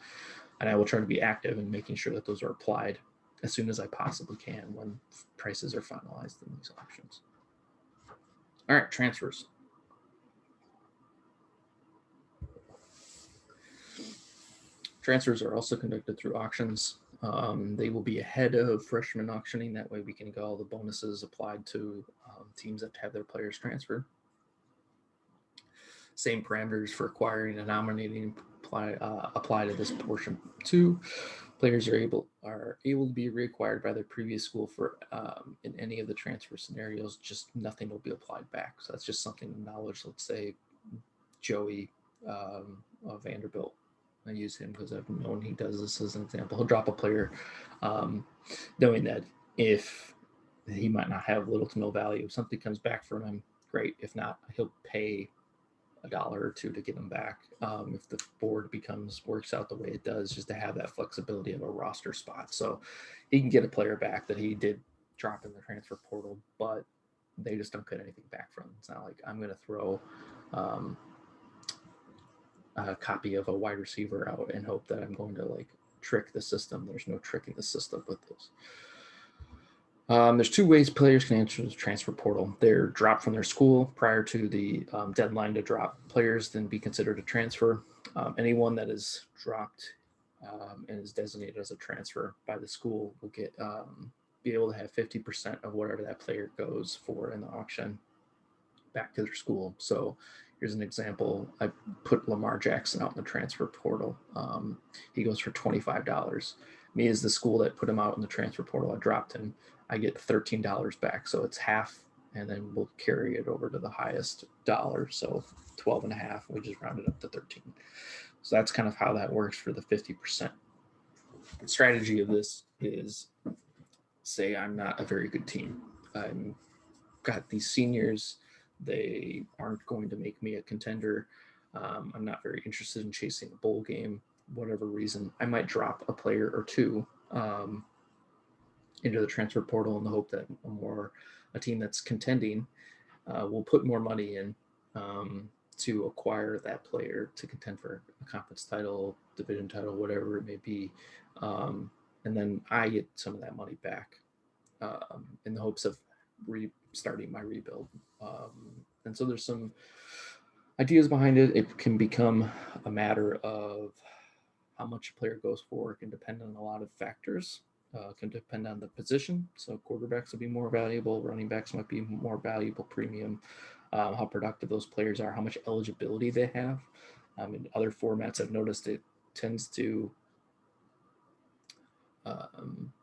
And I will try to be active in making sure that those are applied as soon as I possibly can when prices are finalized in these auctions. All right, transfers. Transfers are also conducted through auctions. They will be ahead of freshman auctioning. That way we can get all the bonuses applied to teams that have their players transferred. Same parameters for acquiring and nominating apply to this portion too. Players are able to be reacquired by their previous school for in any of the transfer scenarios. Just nothing will be applied back. So that's just something to knowledge. Let's say Joey of Vanderbilt. I use him because I've known he does this as an example. He'll drop a player, knowing that if he might not have little to no value, if something comes back from him, great. If not, he'll pay $1 or $2 to get them back. If the board works out the way it does, just to have that flexibility of a roster spot. So he can get a player back that he did drop in the transfer portal, but they just don't get anything back from him. It's not like I'm going to throw a copy of a wide receiver out and hope that I'm going to like trick the system. There's no tricking the system with this. There's 2 ways players can enter the transfer portal. They're dropped from their school prior to the deadline to drop players, then be considered a transfer. Anyone that is dropped and is designated as a transfer by the school will be able to have 50% of whatever that player goes for in the auction back to their school. So here's an example. I put Lamar Jackson out in the transfer portal. He goes for $25. Me as the school that put him out in the transfer portal, I dropped him. I get $13 back. So it's half, and then we'll carry it over to the highest dollar. So 12 and a half, we just rounded up to 13. So that's kind of how that works for the 50%. The strategy of this is, say I'm not a very good team. I'm got these seniors. They aren't going to make me a contender. I'm not very interested in chasing a bowl game, whatever reason. I might drop a player or two into the transfer portal in the hope that a team that's contending will put more money in to acquire that player to contend for a conference title, division title, whatever it may be. And then I get some of that money back in the hopes of restarting my rebuild. And so there's some ideas behind it. It can become a matter of how much a player goes for. It can depend on a lot of factors. Can depend on the position. So quarterbacks will be more valuable. Running backs might be more valuable premium. How productive those players are. How much eligibility they have. In other formats, I've noticed it tends to um,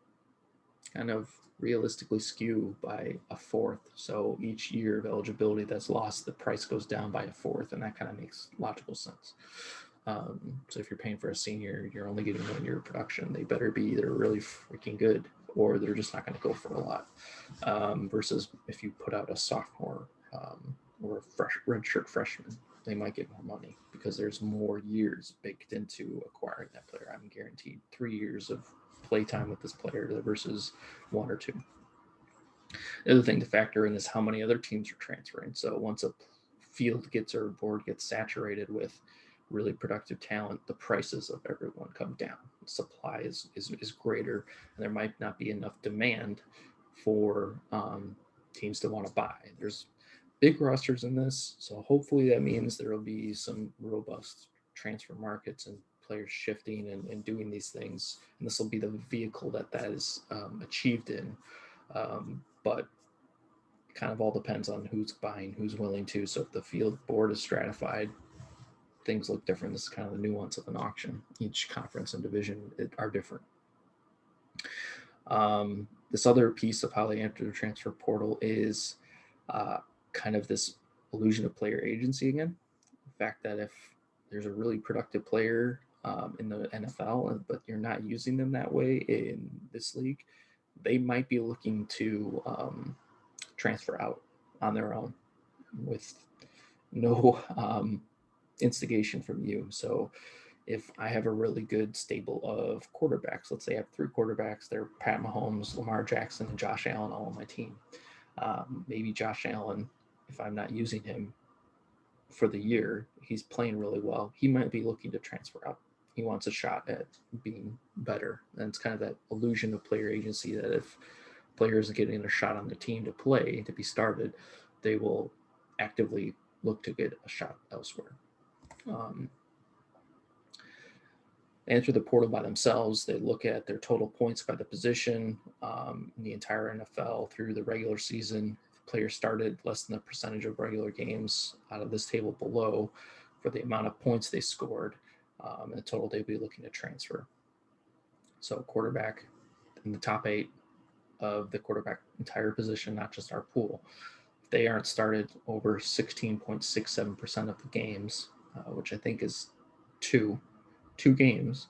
kind of realistically skew by a fourth. So each year of eligibility that's lost, the price goes down by a fourth, and that kind of makes logical sense. So if you're paying for a senior, you're only getting 1 year of production. They better be either really freaking good or they're just not going to go for a lot. Versus if you put out a sophomore or a redshirt freshman, they might get more money because there's more years baked into acquiring that player. I'm guaranteed 3 years of playtime with this player versus 1 or 2. The other thing to factor in is how many other teams are transferring. So once a field gets or a board gets saturated with really productive talent, the prices of everyone come down. The supply is greater, and there might not be enough demand for teams to want to buy. There's big rosters in this, so hopefully that means there will be some robust transfer markets and players shifting and doing these things, and this will be the vehicle that is achieved in. But kind of all depends on who's buying, who's willing to. So if the field board is stratified, things look different. This is kind of the nuance of an auction. Each conference and division are different. This other piece of how they enter the transfer portal is kind of this illusion of player agency again. The fact that if there's a really productive player in the NFL, but you're not using them that way in this league, they might be looking to transfer out on their own with no instigation from you. So if I have a really good stable of quarterbacks, let's say I have 3 quarterbacks, they're Pat Mahomes, Lamar Jackson, and Josh Allen all on my team. Maybe Josh Allen, if I'm not using him for the year, he's playing really well. He might be looking to transfer out. He wants a shot at being better. And it's kind of that illusion of player agency that if players are getting a shot on the team to play, to be started, they will actively look to get a shot elsewhere. Enter the portal by themselves. They look at their total points by the position in the entire NFL through the regular season. If players started less than the percentage of regular games out of this table below for the amount of points they scored, and the total they'd be looking to transfer. So quarterback in the top 8 of the quarterback entire position, not just our pool. If they aren't started over 16.67% of the games, which I think is two games,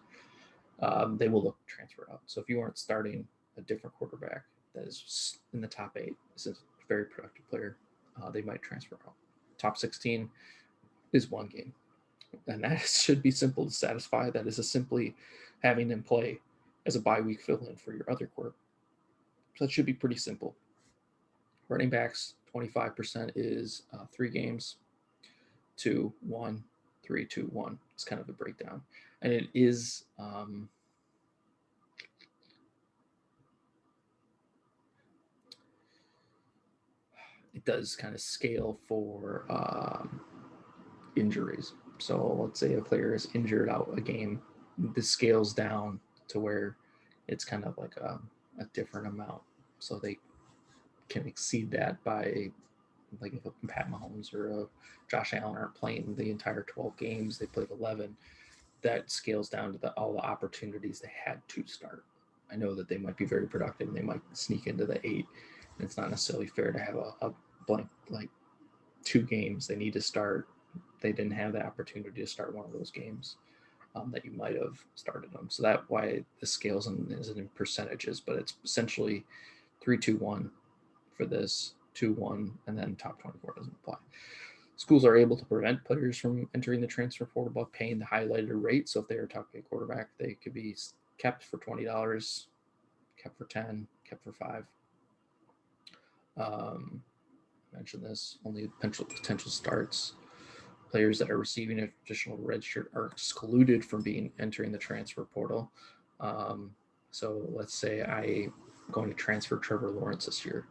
they will look to transfer out. So if you aren't starting a different quarterback that is in the top 8, is a very productive player, they might transfer out. Top 16 is 1 game. And that should be simple to satisfy. That is simply having them play as a bye week fill-in for your other quarterback. So that should be pretty simple. Running backs, 25% is 3 games, 2, 1, 3, 2, 1. It's kind of the breakdown. And it is it does kind of scale for injuries. So let's say a player is injured out a game, this scales down to where it's kind of like a different amount. So they can exceed that by, like, if a Pat Mahomes or a Josh Allen aren't playing the entire 12 games, they played 11, that scales down to all the opportunities they had to start. I know that they might be very productive and they might sneak into the 8, and it's not necessarily fair to have a blank, like, 2 games they need to start. They didn't have the opportunity to start one of those games that you might have started them. So that's why the scales isn't in percentages, but it's essentially 3, 2, 1 for this, 2, 1, and then top 24 doesn't apply. Schools are able to prevent players from entering the transfer portal by paying the highlighted rate. So if they are a top 8 quarterback, they could be kept for $20, kept for 10, kept for 5. Mentioned this, only potential starts. Players that are receiving a traditional red shirt are excluded from entering the transfer portal. So let's say I'm going to transfer Trevor Lawrence this year.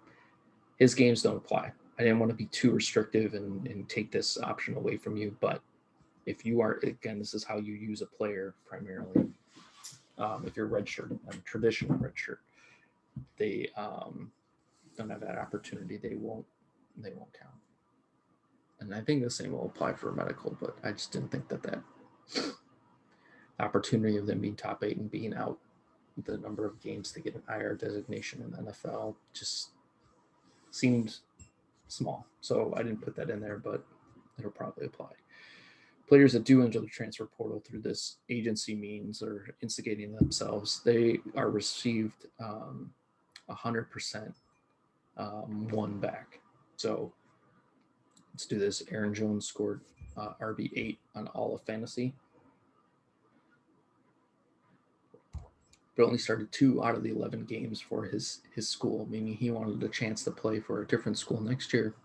his games don't apply. I didn't want to be too restrictive and take this option away from you, but if you are, again, this is how you use a player primarily. If you're redshirt, traditional redshirt, they don't have that opportunity. They won't count. And I think the same will apply for medical, but I just didn't think that opportunity of them being top 8 and being out the number of games to get an IR designation in the NFL just seemed small. So I didn't put that in there, but it'll probably apply. Players that do enter the transfer portal through this agency means or instigating themselves, they are received 100% one back. So let's do this. Aaron Jones scored RB8 on all of fantasy, but only started 2 out of the 11 games for his school, meaning he wanted a chance to play for a different school next year.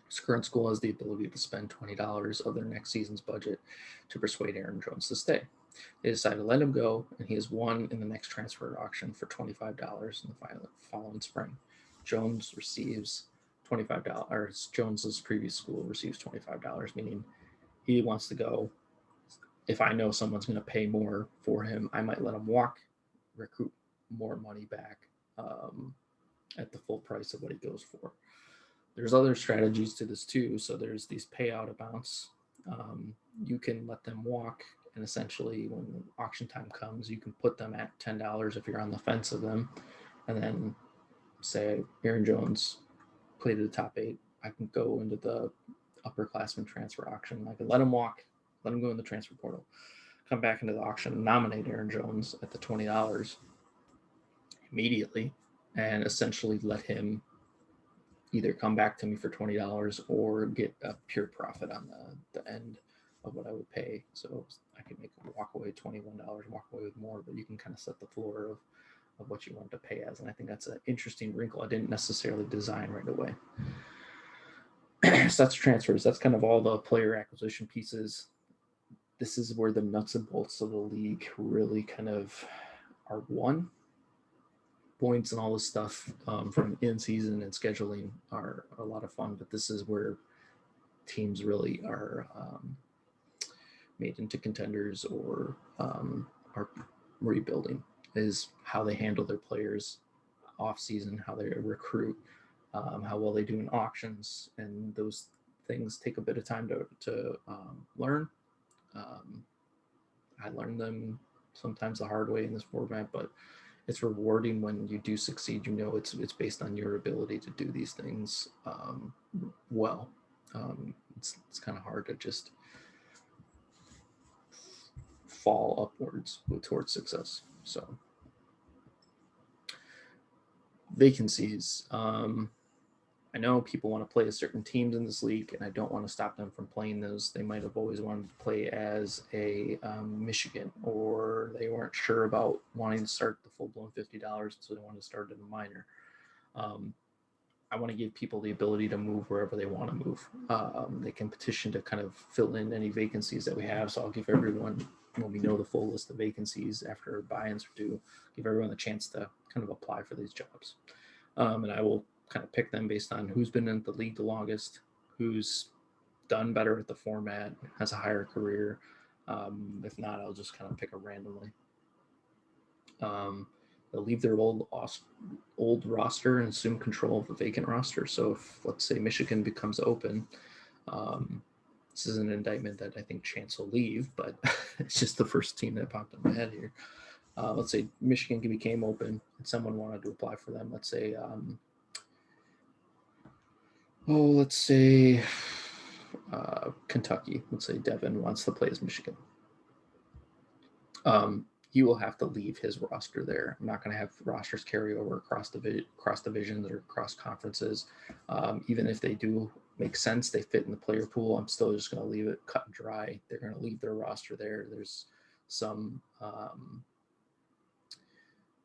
His current school has the ability to spend $20 of their next season's budget to persuade Aaron Jones to stay. They decided to let him go, and he has won in the next transfer auction for $25 in the following spring. Jones receives $25, or Jones's previous school receives $25, meaning he wants to go. If I know someone's going to pay more for him, I might let him walk, recoup more money back at the full price of what he goes for. There's other strategies to this too. So there's these payout amounts. You can let them walk, and essentially when auction time comes, you can put them at $10 if you're on the fence of them, and then say Aaron Jones played at the top 8. I can go into the upperclassman transfer auction. I can let him walk, let him go in the transfer portal, come back into the auction, nominate Aaron Jones at the $20 immediately, and essentially let him either come back to me for $20 or get a pure profit on the end of what I would pay. So I could make a walk away $21, walk away with more, but you can kind of set the floor of what you want to pay as. And I think that's an interesting wrinkle I didn't necessarily design right away. So that's transfers. That's kind of all the player acquisition pieces. This is where the nuts and bolts of the league really kind of are won. Points and all this stuff from in season and scheduling are a lot of fun, but this is where teams really are made into contenders or are rebuilding, is how they handle their players off season, how they recruit, how well they do in auctions, and those things take a bit of time to learn. I learned them sometimes the hard way in this format, but it's rewarding when you do succeed. You know, it's based on your ability to do these things well. It's kind of hard to just fall upwards towards success. So vacancies. I know people want to play as certain teams in this league, and I don't want to stop them from playing those. They might have always wanted to play as a Michigan, or they weren't sure about wanting to start the full-blown $50, so they wanted to start in a minor. I want to give people the ability to move wherever they want to move. They can petition to kind of fill in any vacancies that we have, so I'll give everyone, when we know the full list of vacancies after buy-ins are due, give everyone the chance to kind of apply for these jobs. And I will kind of pick them based on who's been in the league the longest, who's done better at the format, has a higher career. If not, I'll just kind of pick them randomly. They'll leave their old roster and assume control of the vacant roster. So if, let's say, Michigan becomes open, this is an indictment that I think Chance will leave, but it's just the first team that popped in my head here. Let's say Michigan became open and someone wanted to apply for them. Let's say, Kentucky. Let's say Devin wants to play as Michigan. He will have to leave his roster there. I'm not going to have rosters carry over across divisions or across conferences. Even if they do make sense, they fit in the player pool, I'm still just going to leave it cut and dry. They're going to leave their roster there. There's some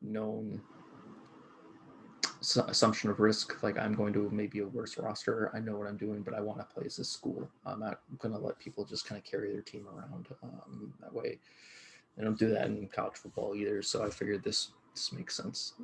known assumption of risk, like I'm going to maybe a worse roster. I know what I'm doing, but I want to play as a school. I'm not going to let people just kind of carry their team around that way. They don't do that in college football either, so I figured this makes sense.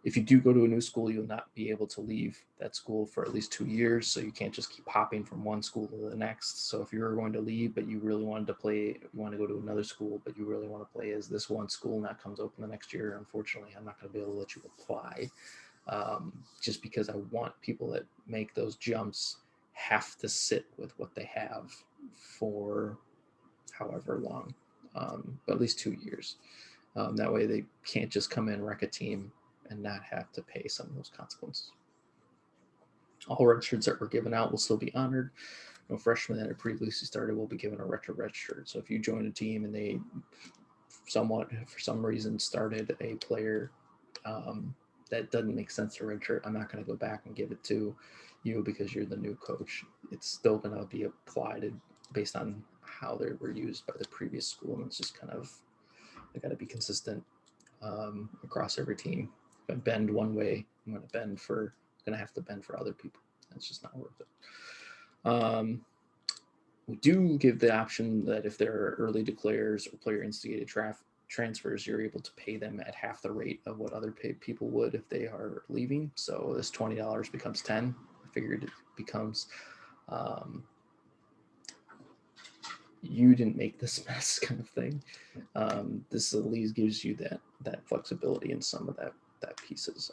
If you do go to a new school, you'll not be able to leave that school for at least 2 years. So you can't just keep hopping from one school to the next. So if you're going to leave, but you really wanted to play, you want to go to another school, but you really want to play as this one school and that comes open the next year, unfortunately, I'm not going to be able to let you apply. Just because I want people that make those jumps have to sit with what they have for however long, at least 2 years. That way they can't just come in, wreck a team, and not have to pay some of those consequences. All red shirts that were given out will still be honored. No freshmen that had previously started will be given a retro red shirt. So if you join a team and they somewhat, for some reason, started a player that doesn't make sense to redshirt, I'm not going to go back and give it to you because you're the new coach. It's still going to be applied based on how they were used by the previous school, and it's just kind of, they got to be consistent across every team. If I bend one way, I'm going to have to bend for other people. That's just not worth it. We do give the option that if there are early declares or player instigated transfers, you're able to pay them at half the rate of what other people would if they are leaving. So this $20 becomes $10. I figured it becomes you didn't make this mess kind of thing. This at least gives you that flexibility in some of that pieces.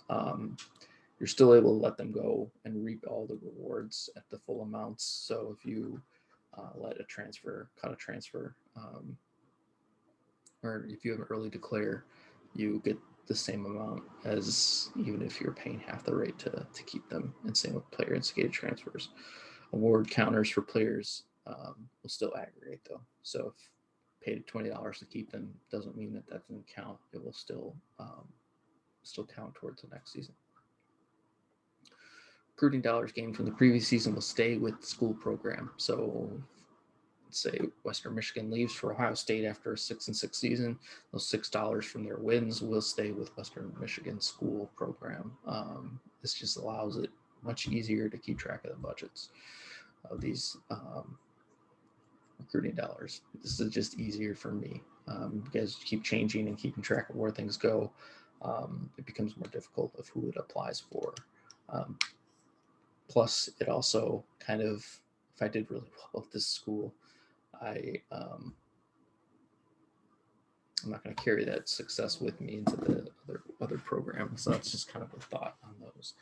You're still able to let them go and reap all the rewards at the full amounts. So if you cut a transfer, or if you have an early declare, you get the same amount as even if you're paying half the rate to keep them. And same with player instigated transfers. Award counters for players will still aggregate though. So if paid $20 to keep them, doesn't mean that doesn't count. It will still count towards the next season. Recruiting dollars gained from the previous season will stay with the school program. So let's say Western Michigan leaves for Ohio State after a 6-6 season, those $6 from their wins will stay with Western Michigan school program. This just allows it much easier to keep track of the budgets of these recruiting dollars. This is just easier for me. You guys keep changing and keeping track of where things go. It becomes more difficult of who it applies for. Plus, it also kind of, if I did really well at this school, I'm not going to carry that success with me into the other programs. So that's just kind of a thought on those.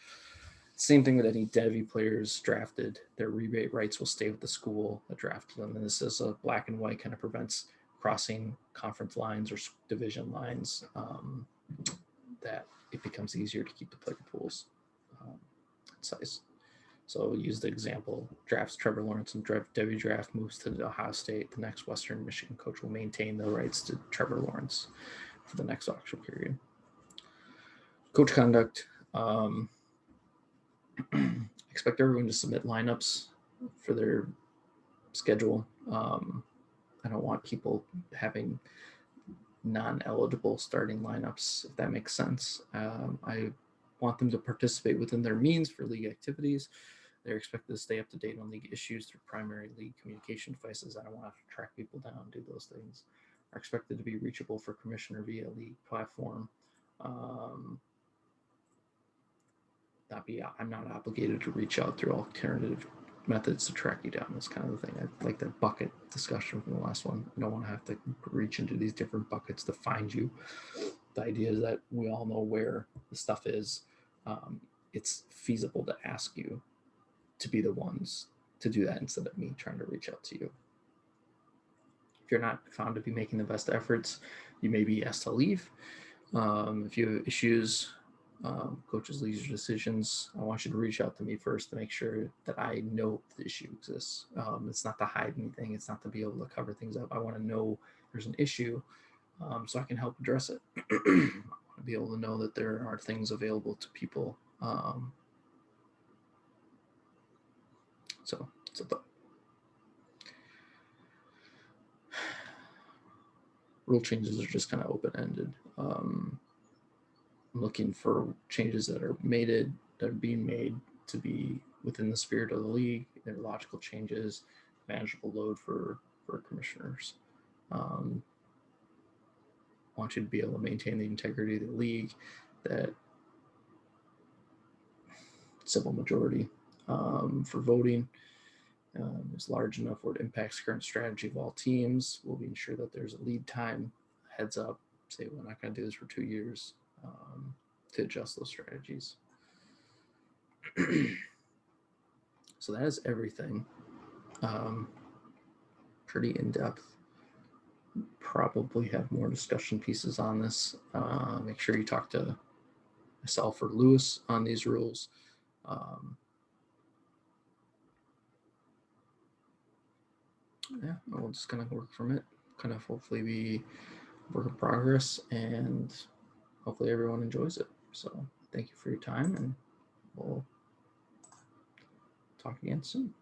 Same thing with any Devy players drafted. Their rebate rights will stay with the school that drafted them. And this is a black and white, kind of prevents crossing conference lines or division lines, that it becomes easier to keep the player pools concise. So we'll use the example, drafts Trevor Lawrence and Devy draft moves to Ohio State. The next Western Michigan coach will maintain the rights to Trevor Lawrence for the next auction period. Coach conduct. Expect everyone to submit lineups for their schedule. I don't want people having non-eligible starting lineups, if that makes sense. I want them to participate within their means for league activities. They're expected to stay up to date on league issues through primary league communication devices. I don't want to have to track people down and do those things. Are expected to be reachable for commissioner via league platform. I'm not obligated to reach out through alternative methods to track you down. That's kind of the thing. I like that bucket discussion from the last one. I don't want to have to reach into these different buckets to find you. The idea is that we all know where the stuff is. It's feasible to ask you to be the ones to do that instead of me trying to reach out to you. If you're not found to be making the best efforts, you may be asked to leave. If you have issues, coaches' leisure decisions, I want you to reach out to me first to make sure that I know the issue exists. It's not to hide anything. It's not to be able to cover things up. I want to know there's an issue so I can help address it. I want to be able to know that there are things available to people. So it's a thought. Rule changes are just kind of open-ended. I'm looking for changes that are being made to be within the spirit of the league. They're logical changes, manageable load for commissioners. Want you to be able to maintain the integrity of the league, that simple majority for voting is large enough where it impacts current strategy of all teams. We'll ensure that there's a lead time, heads up, say we're not going to do this for 2 years to adjust those strategies. So that is everything. Pretty in-depth. Probably have more discussion pieces on this. Make sure you talk to myself or Lewis on these rules. Yeah, we'll just kind of work from it. Kind of hopefully be work in progress, and hopefully everyone enjoys it. So thank you for your time, and we'll talk again soon.